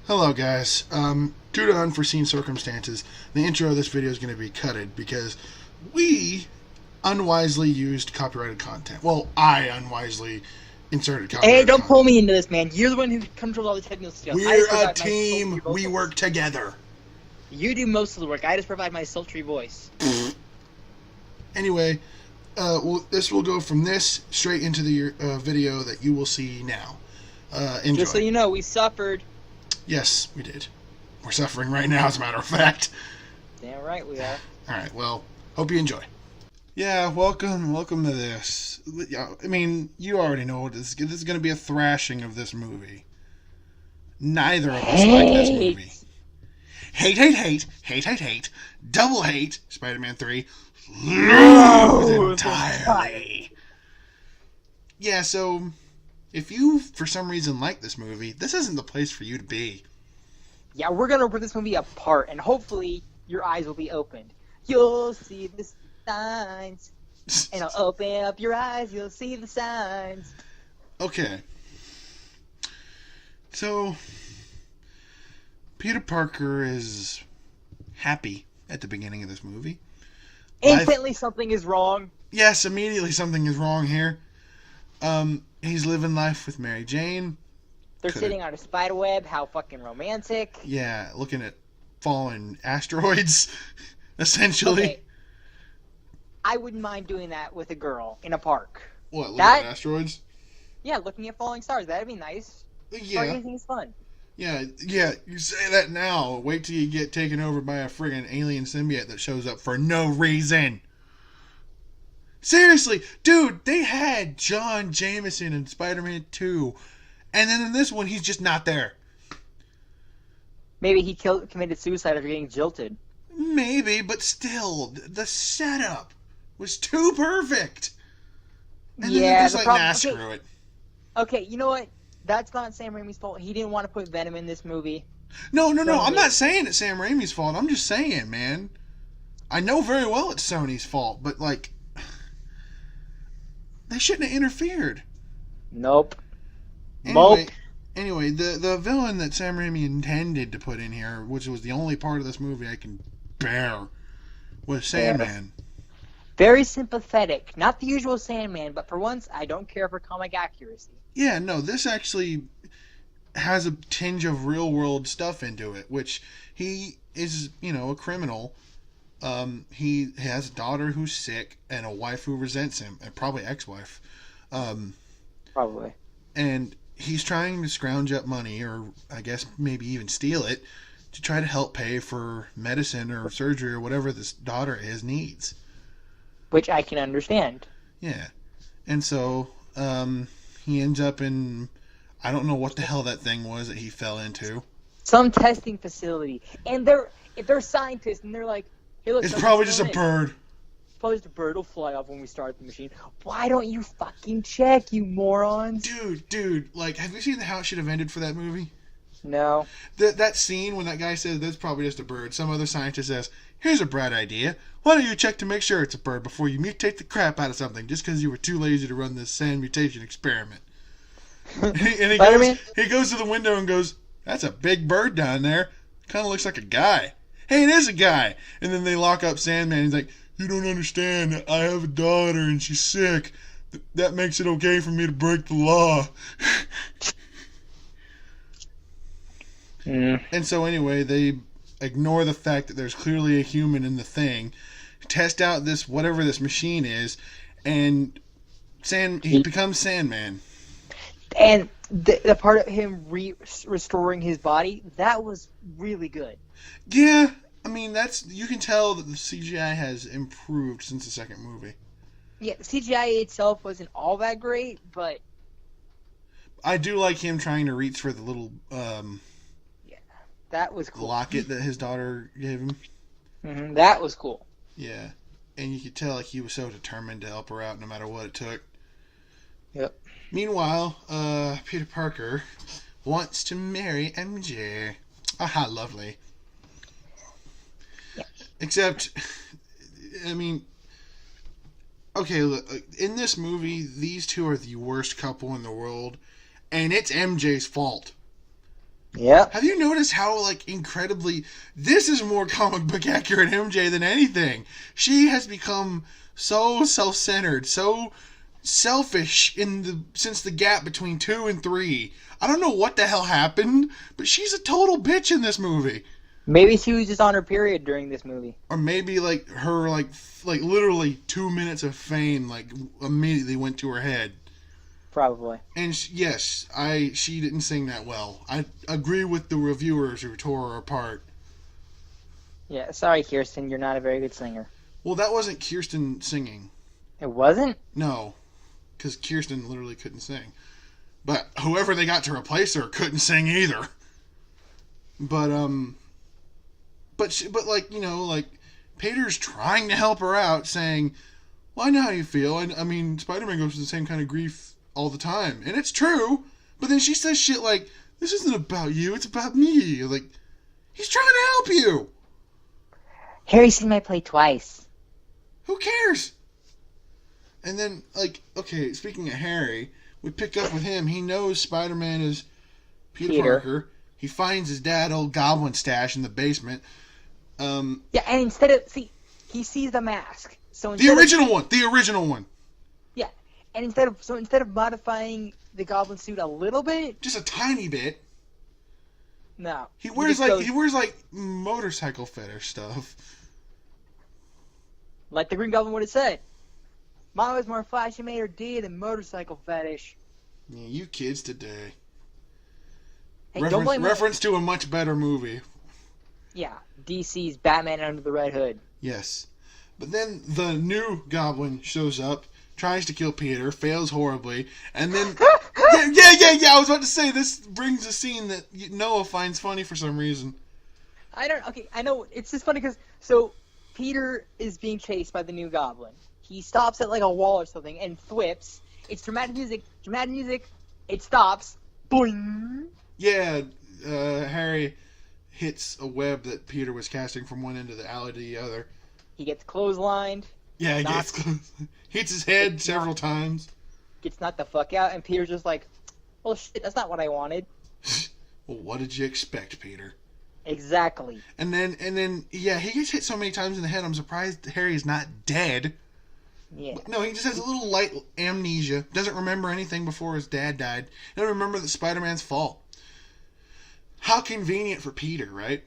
Hello, guys. Due to unforeseen circumstances, the intro of this video is going to be cutted because we unwisely used copyrighted content. Well, I unwisely inserted Hey, copyrighted don't pull content. me into this, man. You're the one who controls all the technical stuff. I We're just a provide my team. sultry We vocals. work together. You do most of the work. I just provide my sultry voice. Anyway, this will go from this straight into the video that you will see now. Enjoy. Just so you know, we suffered. Yes, we did. We're suffering right now, as a matter of fact. Damn right we are. All right. Well, hope you enjoy. Yeah, welcome to this. I mean, you already know what this is going to be a thrashing of this movie. Neither of us like this movie. Hate. Double hate. Spider-Man 3. Loathe entirely. Yeah, so if you, for some reason, like this movie, this isn't the place for you to be. Yeah, we're gonna rip this movie apart, and hopefully your eyes will be opened. You'll see the signs, and I'll open up your eyes. You'll see the signs. Okay. So, Peter Parker is happy at the beginning of this movie. Instantly, something is wrong. Yes, immediately something is wrong here. He's living life with Mary Jane. They're sitting on a spider web. How fucking romantic. Yeah, looking at fallen asteroids, essentially. Okay. I wouldn't mind doing that with a girl in a park. What, looking at asteroids? Yeah, looking at falling stars. That'd be nice. Yeah. Anything's fun. Yeah, you say that now. Wait till you get taken over by a friggin' alien symbiote that shows up for no reason. Seriously, dude, they had John Jameson in Spider-Man 2. And then in this one, he's just not there. Maybe he committed suicide after getting jilted. Maybe, but still, the setup was too perfect. And then they're just like, nah, screw it. Okay, you know what? That's not Sam Raimi's fault. He didn't want to put Venom in this movie. No. I'm not saying it's Sam Raimi's fault. I'm just saying, man. I know very well it's Sony's fault, but, like, they shouldn't have interfered. Nope. Anyway, the villain that Sam Raimi intended to put in here, which was the only part of this movie I can bear, was Sandman. Very sympathetic. Not the usual Sandman, but for once, I don't care for comic accuracy. Yeah, no, this actually has a tinge of real-world stuff into it, which he is, a criminal. He has a daughter who's sick and a wife who resents him, and probably ex-wife. Probably. And he's trying to scrounge up money, or I guess maybe even steal it, to try to help pay for medicine or surgery or whatever this daughter of his needs. Which I can understand. Yeah. And so, he ends up in, I don't know what the hell that thing was that he fell into. Some testing facility. And they're scientists, and they're like, hey, look. It's probably just a bird. It's probably just a bird will fly off when we start the machine. Why don't you fucking check, you morons? Dude, like, have you seen how it should have ended for that movie? No. That scene when that guy says that's probably just a bird, some other scientist says, here's a bright idea. Why don't you check to make sure it's a bird before you mutate the crap out of something just because you were too lazy to run this sand mutation experiment? and he goes to the window and goes, that's a big bird down there. Kind of looks like a guy. Hey, it is a guy. And then they lock up Sandman. He's like, you don't understand. I have a daughter and she's sick. That makes it okay for me to break the law. And so anyway, they ignore the fact that there's clearly a human in the thing, test out this whatever this machine is, and he becomes Sandman. And the part of him restoring his body, that was really good. Yeah, I mean, you can tell that the CGI has improved since the second movie. Yeah, the CGI itself wasn't all that great, but I do like him trying to reach for the little that was cool. Locket that his daughter gave him. Mm-hmm, that was cool. Yeah, and you could tell like he was so determined to help her out no matter what it took. Yep. Meanwhile, Peter Parker wants to marry MJ. Aha, lovely. Yeah. Except, I mean, okay, look, in this movie, these two are the worst couple in the world, and it's MJ's fault. Yep. Have you noticed how, like, incredibly... This is more comic book accurate MJ than anything. She has become so self-centered, so selfish since the gap between 2 and 3. I don't know what the hell happened, but she's a total bitch in this movie. Maybe she was just on her period during this movie. Or maybe, like, her, like literally 2 minutes of fame, like, immediately went to her head. Probably. And she didn't sing that well. I agree with the reviewers who tore her apart. Yeah, sorry, Kirsten, you're not a very good singer. Well, that wasn't Kirsten singing. It wasn't? No, because Kirsten literally couldn't sing. But whoever they got to replace her couldn't sing either. But like, you know, like, Peter's trying to help her out, saying, well, I know how you feel. I mean, Spider-Man goes through the same kind of grief all the time. And it's true. But then she says shit like, this isn't about you, it's about me. Like, he's trying to help you. Harry's seen my play twice. Who cares? And then, like, okay, speaking of Harry, we pick up with him. He knows Spider-Man is Peter Parker. He finds his dad old goblin stash in the basement. Yeah, and instead of... See, he sees the mask. So the original one. Yeah, and instead of modifying the goblin suit a little bit... Just a tiny bit. No. He wears like motorcycle fetish stuff. Like the Green Goblin would have said. Mine was more flashy made her D than motorcycle fetish. Yeah, you kids today. Hey, don't blame reference to a much better movie. Yeah, DC's Batman Under the Red Hood. Yes. But then the new Goblin shows up, tries to kill Peter, fails horribly, and then... yeah, I was about to say, this brings a scene that Noah finds funny for some reason. I know, it's just funny because, so, Peter is being chased by the new Goblin. He stops at, like, a wall or something and thwips. It's dramatic music, it stops, boing! Yeah, Harry hits a web that Peter was casting from one end of the alley to the other. He gets clotheslined. Yeah, he gets clotheslined. Hits his head several times. Gets knocked the fuck out, and Peter's just like, well, shit, that's not what I wanted. Well, what did you expect, Peter? Exactly. And then, yeah, he gets hit so many times in the head, I'm surprised Harry's not dead. Yeah. But no, he just has a little light amnesia. Doesn't remember anything before his dad died. Doesn't remember that Spider-Man's fault. How convenient for Peter, right?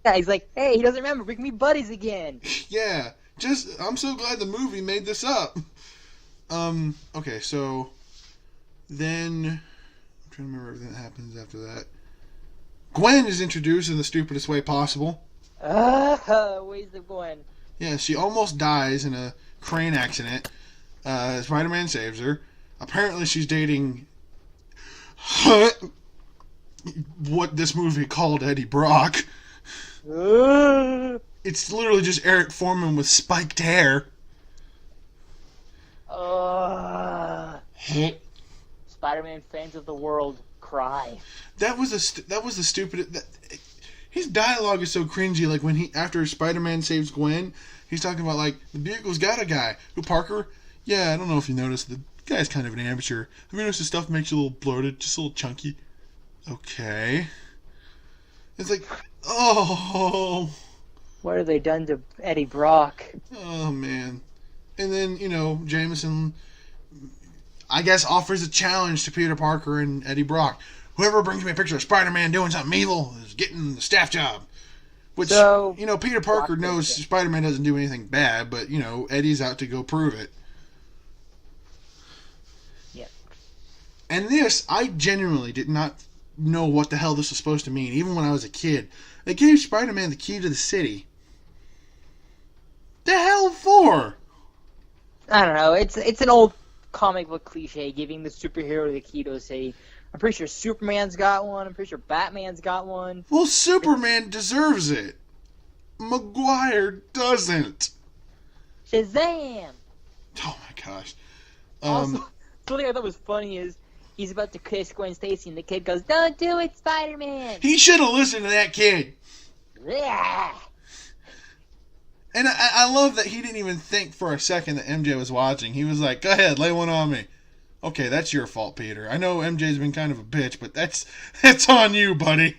Yeah, he's like, hey, he doesn't remember. We can be buddies again. Yeah. I'm so glad the movie made this up. Okay, so then I'm trying to remember everything that happens after that. Gwen is introduced in the stupidest way possible. Where's the Gwen? Yeah, she almost dies in a crane accident. Spider-Man saves her. Apparently she's dating what this movie called Eddie Brock. It's literally just Eric Foreman with spiked hair. Spider-Man fans of the world cry. That was the stupid. His dialogue is so cringy. Like when after Spider-Man saves Gwen, he's talking about like the vehicle's got a guy who Parker. Yeah, I don't know if you noticed, the guy's kind of an amateur. Have you noticed his stuff makes you a little bloated, just a little chunky? Okay. It's like, oh. What have they done to Eddie Brock? Oh, man. And then, Jameson, I guess, offers a challenge to Peter Parker and Eddie Brock. Whoever brings me a picture of Spider-Man doing something evil is getting the staff job. Which, Peter Parker knows Spider-Man doesn't do anything bad, but, Eddie's out to go prove it. Yeah. And this, I genuinely did not know what the hell this was supposed to mean, even when I was a kid. They gave Spider-Man the key to the city. The hell for? I don't know. It's an old comic book cliche, giving the superhero the key to the city. I'm pretty sure Superman's got one. I'm pretty sure Batman's got one. Well, Superman deserves it. Maguire doesn't. Shazam! Oh my gosh. Also, something I thought was funny is he's about to kiss Gwen Stacy, and the kid goes, "Don't do it, Spider-Man!" He should have listened to that kid. Yeah. And I love that he didn't even think for a second that MJ was watching. He was like, go ahead, lay one on me. Okay, that's your fault, Peter. I know MJ's been kind of a bitch, but that's on you, buddy.